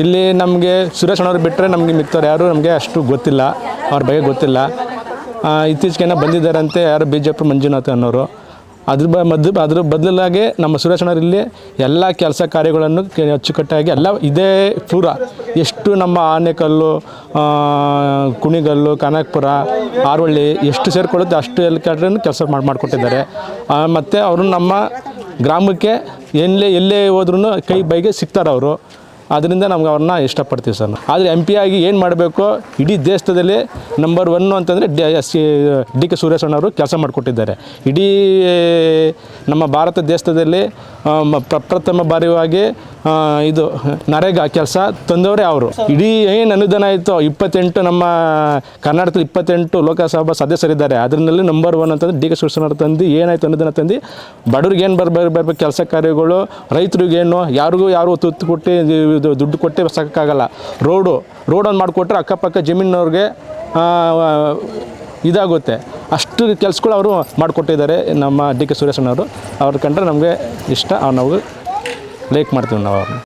ಇಲ್ಲಿ ನಮಗೆ ಸುರೇಶ್ ಅಣ್ಣವ್ರು ಬಿಟ್ಟರೆ ನಮಗೆ ಮಿಕ್ತವ್ರು ಯಾರು ನಮಗೆ ಅಷ್ಟು ಗೊತ್ತಿಲ್ಲ, ಅವ್ರ ಬಗ್ಗೆ ಗೊತ್ತಿಲ್ಲ. ಇತ್ತೀಚೆಗೆ ಬಂದಿದ್ದಾರಂತೆ ಯಾರು ಬಿಜೆಪಿ ಮಂಜುನಾಥ್ ಅನ್ನೋರು. ಅದ್ರ ಬದಲಾಗಿ ನಮ್ಮ ಸುರೇಶ್ ಅಣ್ಣವ್ರು ಇಲ್ಲಿ ಎಲ್ಲ ಕೆಲಸ ಕಾರ್ಯಗಳನ್ನು ಅಚ್ಚುಕಟ್ಟಾಗಿ ಎಲ್ಲ ಇದೇ ಪೂರ ಎಷ್ಟು ನಮ್ಮ ಆನೆಕಲ್ಲು, ಕುಣಿಗಲ್ಲು, ಕನಕಪುರ, ಆರೋಳ್ಳಿ ಎಷ್ಟು ಸೇರಿಕೊಳ್ಳುತ್ತೆ ಅಷ್ಟು ಎಲ್ಲ ಕೆಲಸ ಮಾಡಿಕೊಟ್ಟಿದ್ದಾರೆ. ಮತ್ತು ಅವರು ನಮ್ಮ ಗ್ರಾಮಕ್ಕೆ ಎಲ್ಲೇ ಹೋದ್ರೂ ಕೈ ಬೈಗೆ ಸಿಗ್ತಾರೆ ಅವರು. ಅದರಿಂದ ನಮ್ಗೆ ಅವ್ರನ್ನ ಇಷ್ಟಪಡ್ತೀವಿ ಸರ್. ಆದರೆ ಎಂ ಪಿ ಆಗಿ ಏನು ಮಾಡಬೇಕು, ಇಡೀ ದೇಶದಲ್ಲಿ ನಂಬರ್ 1 ಅಂತಂದರೆ ಡಿ ಕೆ ಸುರೇಶ್ ಅಣ್ಣವರು ಕೆಲಸ ಮಾಡಿಕೊಟ್ಟಿದ್ದಾರೆ. ಇಡೀ ನಮ್ಮ ಭಾರತ ದೇಶದಲ್ಲಿ ಪ್ರಪ್ರಥಮ ಬಾರಿಯಾಗಿ ಇದು ನರೇಗಾ ಕೆಲಸ ತಂದವರೇ ಅವರು. ಇಡೀ ಏನು ಅನುದಾನ ಆಯಿತು 28 ನಮ್ಮ ಕರ್ನಾಟಕದಲ್ಲಿ 28 ಲೋಕಸಭಾ ಸದಸ್ಯರಿದ್ದಾರೆ. ಅದರಲ್ಲಿ ನಂಬರ್ 1 ಅಂತಂದರೆ ಡಿ ಕೆ ಸುರೇಶ್ ಅಣ್ಣವ್ರು ತಂದು ಏನಾಯಿತು ಅನುದಾನ ತಂದು ಬಡವ್ರಿಗೆ ಏನು ಬರಬೇಕು ಕೆಲಸ ಕಾರ್ಯಗಳು, ರೈತರಿಗೇನು ಯಾರು ತುತ್ತು ಕೊಟ್ಟು ದುಡ್ಡು ಕೊಟ್ಟೆ ಸಾಕಾಗಲ್ಲ. ರೋಡನ್ನು ಮಾಡಿಕೊಟ್ರೆ ಅಕ್ಕಪಕ್ಕ ಜಮೀನವ್ರಿಗೆ ಇದಾಗುತ್ತೆ. ಅಷ್ಟು ಕೆಲಸಗಳು ಅವರು ಮಾಡಿಕೊಟ್ಟಿದ್ದಾರೆ ನಮ್ಮ ಡಿ ಕೆ ಸುರೇಶ್ ಅಣ್ಣವರು. ಅವ್ರ ಕಂಡ್ರೆ ನಮಗೆ ಇಷ್ಟ, ನಾವು ಲೈಕ್ ಮಾಡ್ತೀವಿ ನಾವು ಅವ್ರನ್ನ.